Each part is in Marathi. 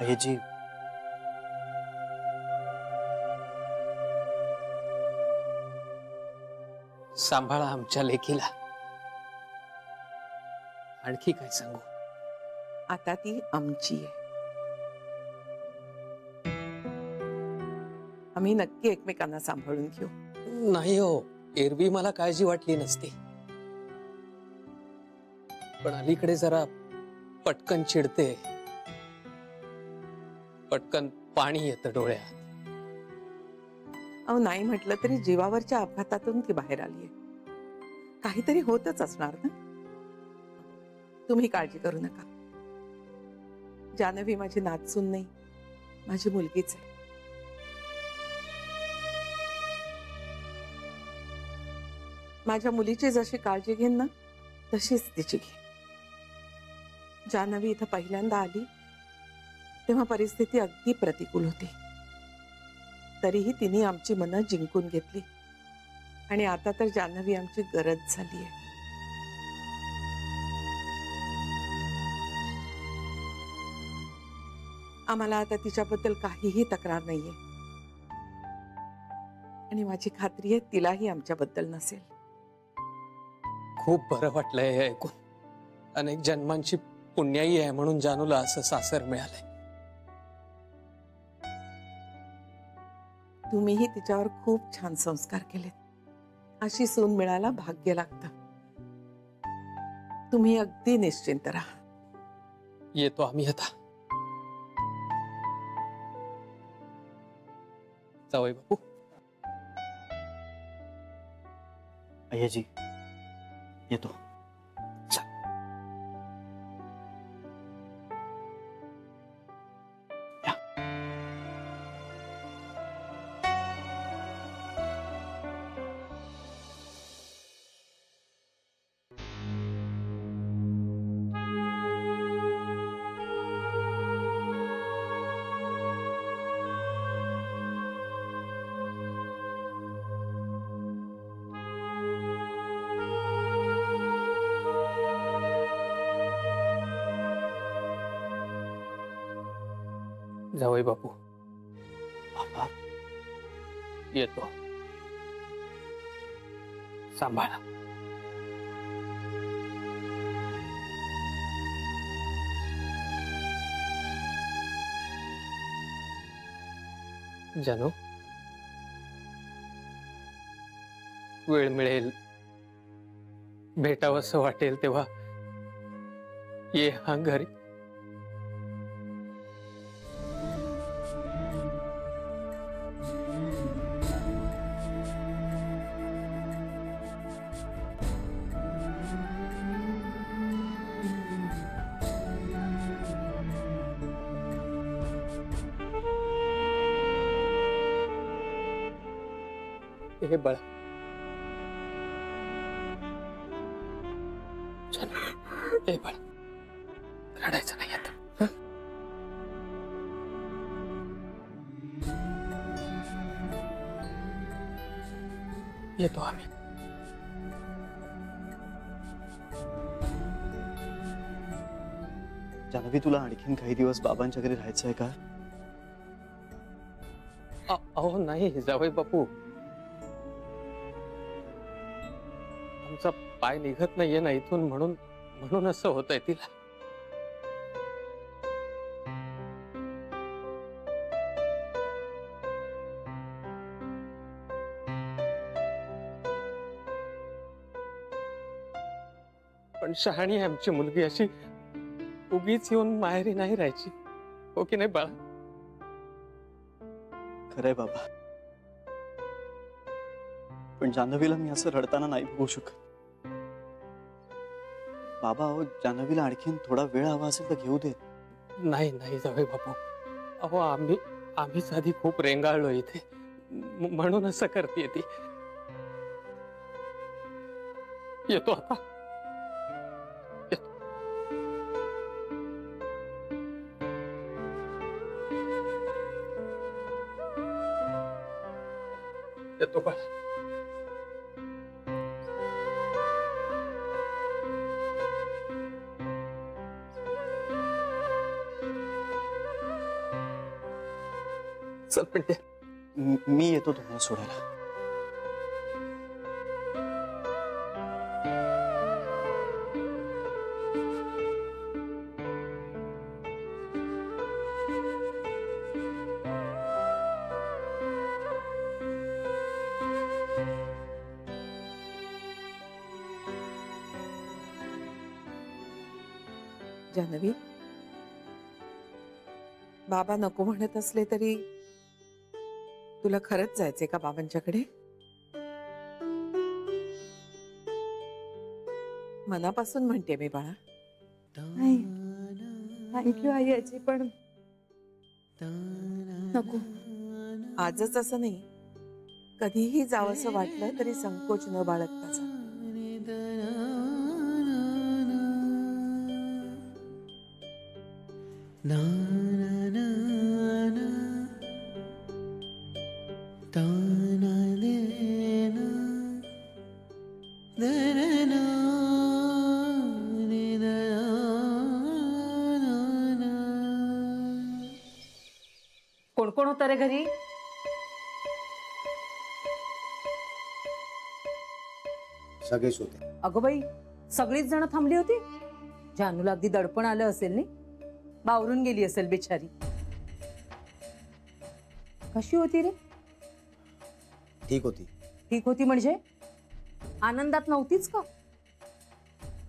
अय्यजी, सांभाळा आमच्या लेकीला। आणखी काय सांगू? आता ती आमची आहे। आम्ही नक्की एकमेकांना सांभाळून घेऊ। नाही हो, एरवी मला काळजी वाटली नसती, पण अलीकडे जरा पटकन चिडते, पटकन पाणी येतं डोळ्यात। अहो, नाही म्हटलं तरी जीवावरच्या अपघातातून ती बाहेर आलीये, काहीतरी होतच असणार ना। तुम्ही काळजी करू नका। जानवी माझी नातसून नाही, माझी मुलगीच आहे। माझ्या मुलीची जशी काळजी घेईन ना, तशीच तिची घे। जानवी इथं पहिल्यांदा आली तेव्हा परिस्थिती अगदी प्रतिकूल होती, तरीही तिने आमची मनं जिंकून घेतली आणि आता तर जानवी आमची गरज झाली आहे। आम्हाला आता तिच्याबद्दल काहीही तक्रार नाहीये आणि माझी खात्री आहे तिलाही आमच्याबद्दल नसेल। खूप बरं वाटलंय हे ऐकून। अनेक जन्मांची पुण्याई आहे म्हणून जानूला असं सासर मिळालंय। तुम्हीही तिच्यावर खूप छान संस्कार केलेत। अशी सून मिळायला भाग्य लागतं। तुम्ही अगदी निश्चिंत राहा। येतो आम्ही आता। जावई बापू। अय्यजी, येतो। जावई बापू, बाबा, येतो। सांभाळा। जानू, वेळ मिळेल, भेटावंसं वाटेल तेव्हा ये हा घरी। हे बळा, हे बळा, रडायचं नाही आता। येतो आम्ही। जानवी, तुला आणखीन काही दिवस बाबांच्या घरी राहायचं आहे का? अहो नाही जावई बापू, आमचा पाय निघत नाहीये ना इथून, म्हणून असं होतंय तिला। पण शहाणी आहे आमची मुलगी, अशी उगीच येऊन माहेरी नाही राहायची, हो की नाही बाळा? खरंय बाबा, पण जानवीला मी असं रडताना नाही बघू शकत। बाबा, अहो, जानवीला आणखीन थोडा वेळ हवा असेल तर घेऊ दे। नाही नाही जावई बापू, अहो आम्हीच आधी खूप रेंगाळलो इथे, म्हणून असं करते ती। येतो आता। येतो बाळा। चल पिंट्या. मी येतो तुम्हाला सोडायला. जान्हवी, बाबा नको म्हणत असले तरी तुला खरंच जायचंय का बाबांच्याकडे? मनापासून म्हणते मी बाळा. थँक्यू आई याची, पण नको. आजच असं नाही, कधीही जावंसं वाटलं तरी संकोच न बाळगता जा. कोण कोण होतं रे घरी? सगळेच होते. अगं बाई, सगळीच जण थांबली होती. जानूला अगदी दडपण आलं असेल नाही, बावरून गेली असेल बिचारी. कशी होती रे? ठीक होती. ठीक होती म्हणजे आनंदात नव्हतीच का?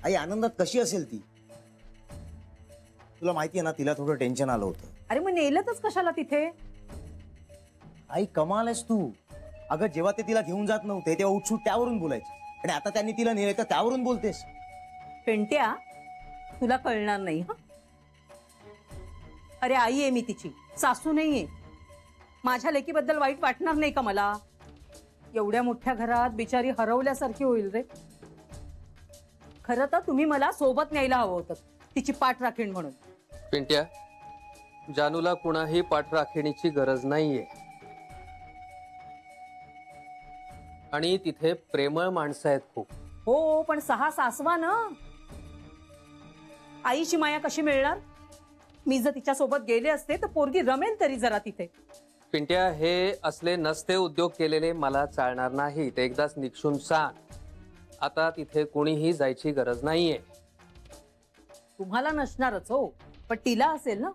आई आनंदात कशी असेल ती? तुला माहिती आहे ना, तिला थोडं टेन्शन आलं होतं. अरे मग नेलंच कशाला तिथे? आई कमाल आहेस तू. अगं जेव्हा ते तिला घेऊन जात नव्हते तेव्हा उठसूट त्यावरून बोलायचे, आणि आता त्यांनी तिला नेले तर त्यावरून बोलतेस. पेंट्या, तुला कळणार नाही. हा, अरे आई आहे मी तिची, सासू नाहीये. माझ्या लेकीबद्दल वाईट वाटणार नाही का मला? एवढ्या मोठ्या घरात बिचारी हरवल्यासारखी होईल रे. खरं तर तुम्ही मला सोबत न्यायला हवं होतं, तिची पाठ राखीण म्हणून. पिंट्या, जानूला कुणाही पाठराखीणीची गरज नाहीये, आणि तिथे प्रेमळ माणसं आहेत खूप. हो, पण 6 सासवा ना. आईची माया कशी मिळणार? मी जर तिच्या सोबत गेले असते तर पोरगी रमेल तरी जरा तिथे. पिंट्या, हे असले नसते उद्योग केलेले मला चालणार नाही. ते एकदाच निक्षून सांग. आता तिथे कोणीही जायची गरज नाहीये. तुम्हाला नसणारच हो, पण तिला असेल ना.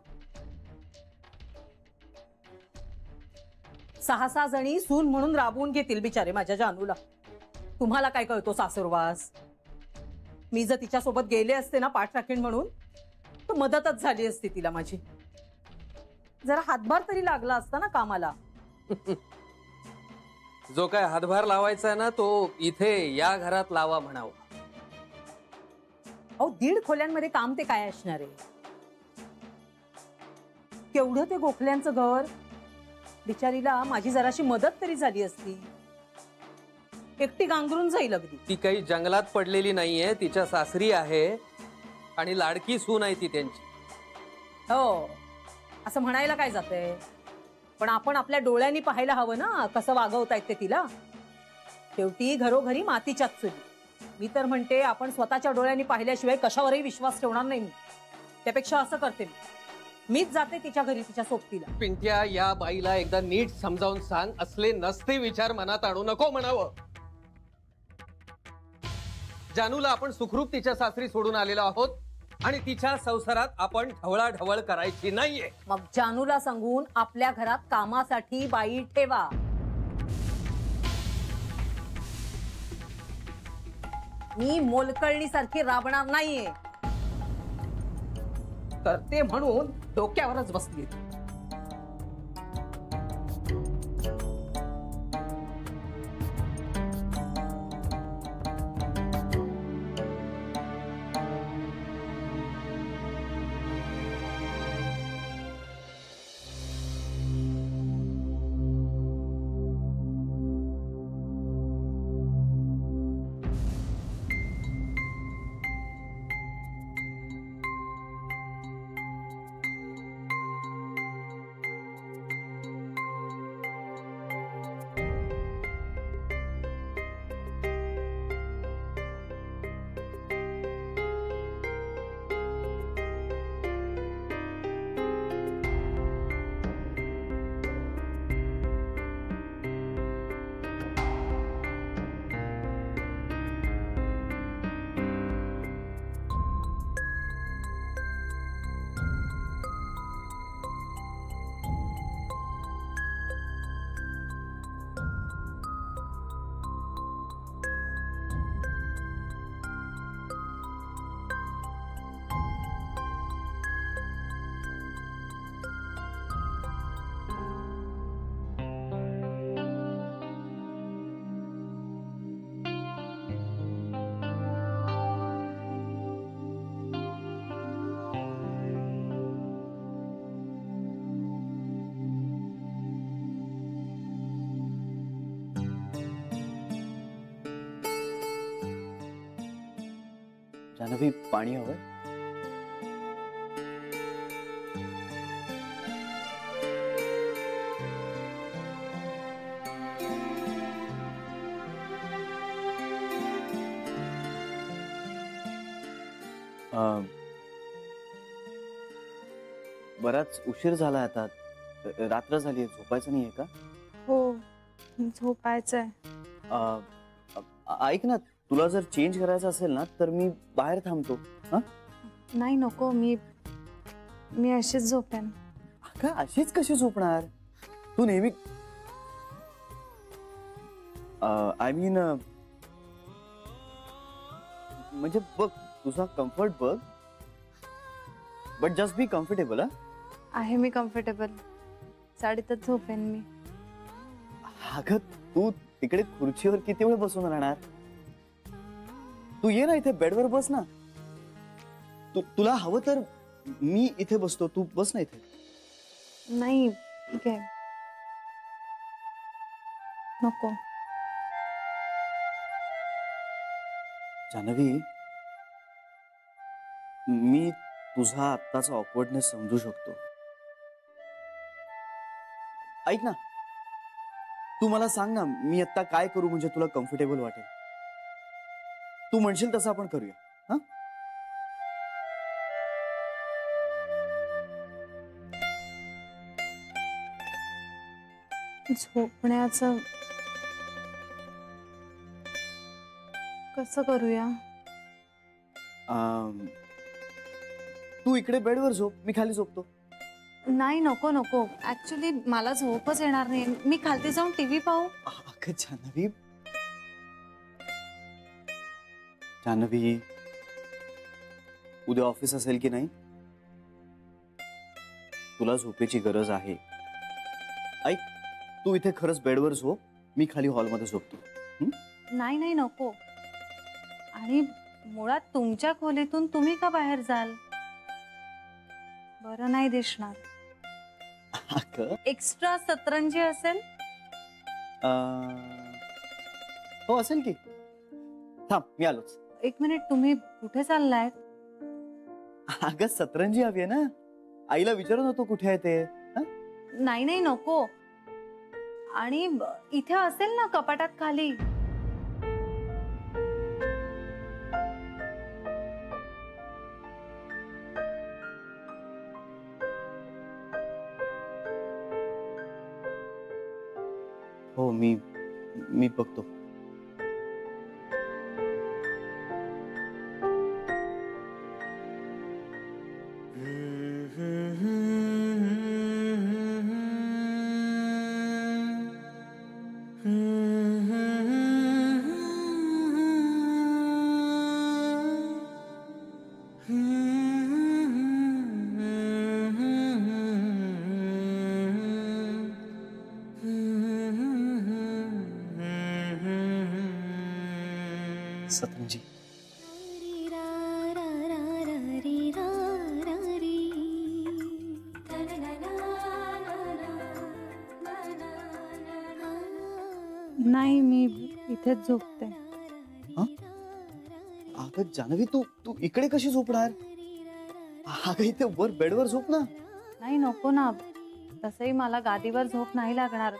6 जणी सून म्हणून राबवून घेतील बिचारे माझ्या जानूला. तुम्हाला काय कळतो सासुरवास? मी जर तिच्या सोबत गेले असते ना पाठ राखीण म्हणून, तर मदतच झाली असती तिला माझी. जरा हातभार तरी लागला असता ना कामाला. जो काय हातभार लावायचा आहे ना, तो इथे या घरात लावा म्हणावं. अहो, 1.5 खोल्यांमध्ये काम ते काय असणार आहे? केवढं ते गोखल्यांचं घर. बिचारीला माझी जराशी मदत तरी झाली असती. एकटी गांगरून जाईल अगदी. ती काही जंगलात पडलेली नाहीये, तिच्या सासरी आहे आणि लाडकी सून आहे ती त्यांची. हो, असं म्हणायला काय जातंय? पण आपण आपल्या डोळ्यांनी पाहायला हवं ना कसं वागवतायत ते तिला. शेवटी घरोघरी मातीच्याच चुली. मी तर म्हणते आपण स्वतःच्या डोळ्यांनी पाहिल्याशिवाय कशावरही विश्वास ठेवणार नाही मी. त्यापेक्षा असं करते, मीच जाते तिच्या घरी तिच्या सोबतीला. पिंट्या, या बाईला एकदा नीट समजावून सांग, असले नसते विचार मनात आणू नको म्हणावं. जानूला आपण सुखरूप तिच्या सासरी सोडून आलेलो आहोत, आणि तिच्या संसारात आपण ढवळाढवळ करायची नाहीये. मग जानूला सांगून आपल्या घरात कामासाठी बाई ठेवा. मी मोलकळणीसारखी राबणार नाहीये. करते म्हणून डोक्यावरच बसली. जान्हवी पाणी हवंय? बराच उशीर झाला आता, रात्र झाली, झोपायचं नाहीये का? हो, झोपायचंय. ऐक ना, तुला जर चेंज करायचं असेल ना तर मी बाहेर थांबतो. नाही नको, मी अशीच झोपेन. का अशीच कशी झोपणार? तू नेहमी आय मीन म्हणजे बघ, तुझा कम्फर्ट बघ, बट जस्ट बी कम्फर्टेबल. आहे मी कम्फर्टेबल, साडीतच झोपेन मी. अगं तू तिकडे खुर्चीवर किती वेळ बसून राहणार? तू ये ना इथे, बेडवर बस ना. तुला हवं तर मी इथे बसतो, तू बस ना इथे. नाही, ठीक आहे, नको. जान्हवी, मी तुझा आत्ताचा ऑकवर्डनेस समजू शकतो. ऐक ना, तू मला सांग ना, मी आता काय करू म्हणजे तुला कम्फर्टेबल वाटेल? तू म्हणशील तसं आपण करूया. हा, झोपण्याचं कसं करूया? तू इकडे बेडवर झोप, मी खाली झोपतो. नाही, नको नको, ऍक्च्युली मला झोपच येणार नाही. मी खालती जाऊन टीव्ही पाहू. अगं जान्हवी, जान्हवी, उद्या ऑफिस असेल की नाही? तुला झोपेची गरज आहे. ऐक, तू इथे खरंच बेडवर झोप, मी खाली हॉलमध्ये झोपतो. नाही नाही, नको. आणि मुळात तुमच्या खोलीतून तुम्ही का बाहेर जाल? बरं नाही दिसणार. एक्स्ट्रा सतरंजी असेल? हो असेल की. थांब, मी आलोच. एक मिनिट, तुम्ही कुठे चाललाय? अगं सतरंजी हवी आहे ना, आईला विचारून होतो कुठे आहे ते. नाही नाही, नको. आणि इथे असेल ना कपाटात खाली. हो, मी बघतो. सतरंजी. नाही, मी इथेच झोपते. अगं जान्हवी, तू इकडे कशी झोपणार? अगं इथे वर बेडवर झोप ना. नाही, नको ना. तसंही मला गादीवर झोप नाही लागणार,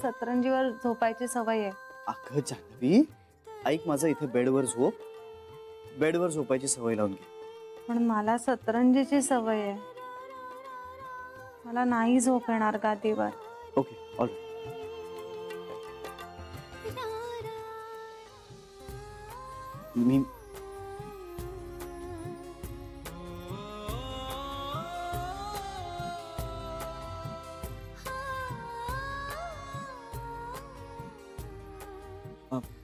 सतरंजीवर झोपायची सवय आहे. अगं जान्हवी, ऐक माझं, इथे बेडवर झोप, बेडवर झोपायची सवय लावून घे. पण मला सतरंजीची सवय आहे, मला नाही झोप येणार गादीवर. ओके, ऑल मी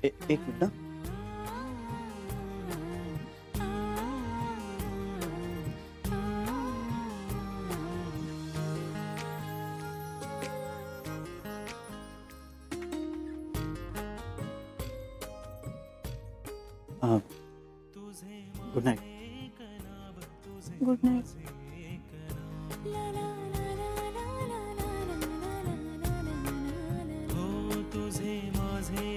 एक मिनिट ना. Good night. Good night. तुझे माझे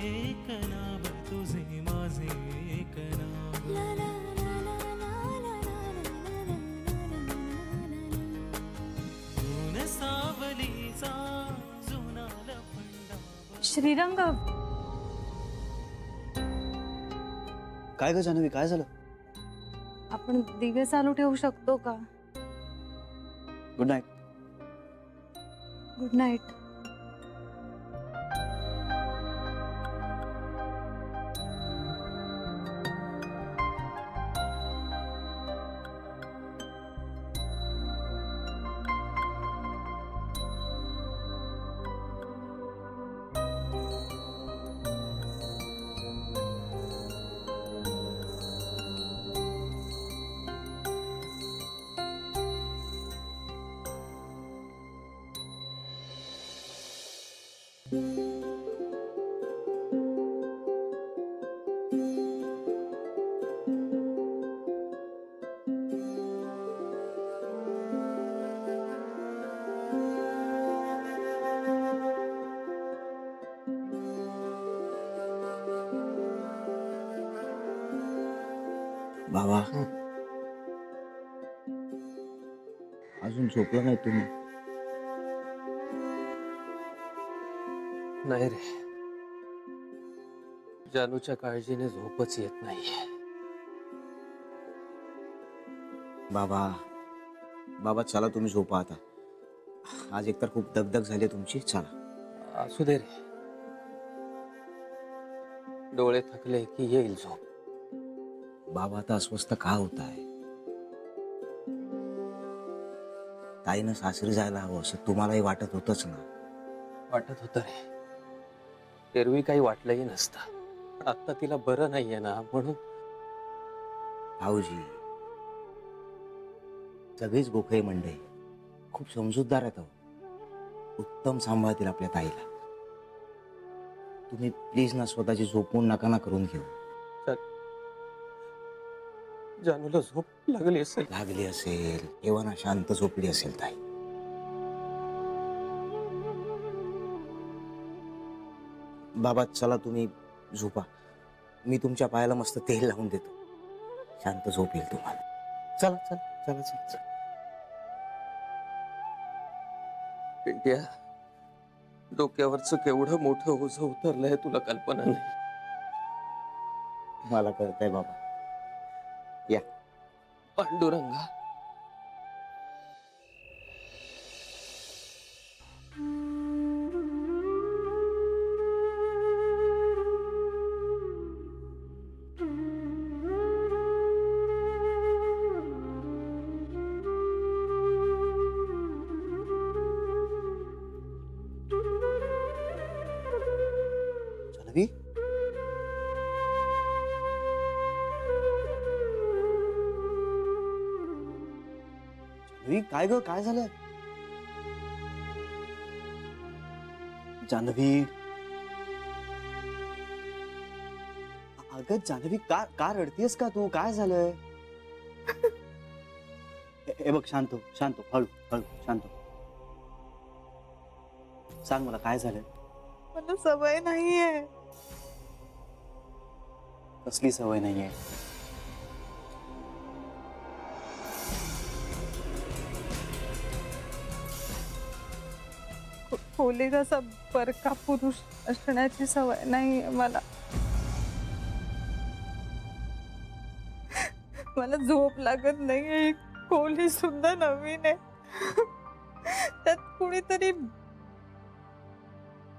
श्रीरंग, काय ग जान्हवी, काय झालं? आपण दिवे चालू ठेवू शकतो का? Good night. Good night. बाबा, अजून झोपला नाही तुम्ही? नाही रे, जानूच्या काळजीने झोपच येत नाहीये. बाबा बाबा चला, तुम्ही झोपा आता. आज एकतर खूप दगदग झाली तुमची. चला. असू दे रे, डोळे थकले की येईल झोप. बाबा आता अस्वस्थ का होत आहे? ताईनं सासरी जायला हवं असं तुम्हालाही वाटत होतच ना? वाटत होतं रे, एरवी काही वाटलंही नसतं. आता तिला बरं नाहीये ना, म्हणून. भाऊजी, सगळीच गोखळे मंडळी खूप समजूतदार आहेत. उत्तम सांभाळतील आपल्या ताईला. तुम्ही प्लीज ना स्वतःची झोपून नका ना करून घेऊ. जानूला झोप लागली असेल. लागली असेल तेव्हा ना शांत झोपली असेल ताई. बाबा चला, तुम्ही झोपा. मी तुमच्या पायाला मस्त तेल लावून देतो. शांत झोप येईल तुम्हाला. चला चला चला चला. पिंट्या, डोक्यावरचं केवढं मोठं ओझं उतरलंय तुला कल्पना नाही. मला कळतंय बाबा. या. पांडुरंगा, जान्हवी, काय ग, काय झालं? जान्हवी, अगं जान्हवी, का रडतीयस का तू? काय झालंय? हे बघ, शांत हो, शांत हो, हळू हळू, शांत हो. सांग मला काय झालंय? मला सवय नाहीये. कसली सवय नाहीये? खोलीत असा बरका पुरुष असण्याची सवय नाही मला. मला झोप लागत नाही. खोली सुद्धा नवीन आहे. त्यात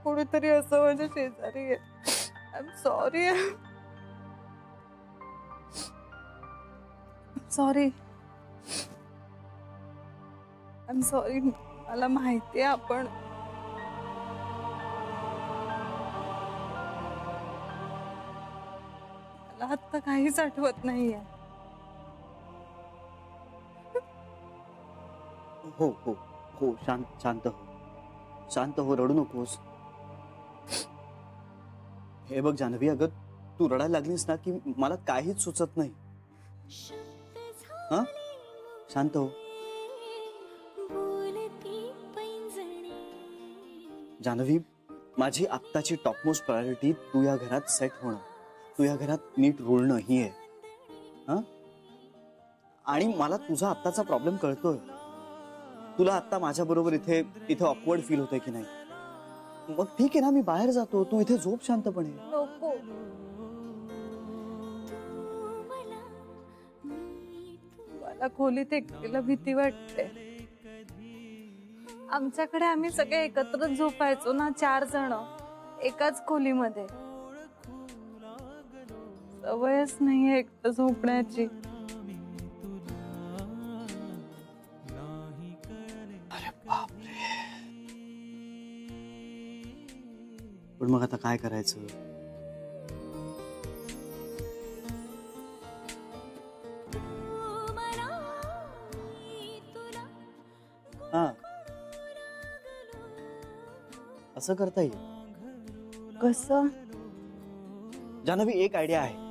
कुणीतरी असं माझ्या शेजारी आहे. I am sorry. मला माहितीये आपण मला आता काहीच आठवत नाहीये. हो हो हो, शांत हो, शांत हो, रडू नकोस. हे बघ जान्हवी, अगं तू रडायला लागलीस ना की मला काहीच सुचत नाही. हा, शांत हो. जान्हवी, माझी आत्ताची टॉपमोस्ट प्रायोरिटी तू या घरात सेट होणं, तू या घरात नीट रुळणं ही आहे. हा, आणि मला तुझा आत्ताचा प्रॉब्लेम कळतोय. तुला आत्ता माझ्या बरोबर इथे ऑकवर्ड फील होतंय की नाही? मग ठीक आहे ना, मी बाहेर जातो, तू इथे झोप शांतपणे. नको. मला खोलीत एकटीला भीती वाटते. आमच्याकडे आम्ही सगळे एकत्र झोपायचो ना, 4 जण एकाच खोलीमध्ये. सवयच नाहीये एकटं झोपण्याची. अरे बापरे. पण मग आता काय करायचं? हा, असं करता येईल. कसं? जान्हवी, एक आयडिया आहे.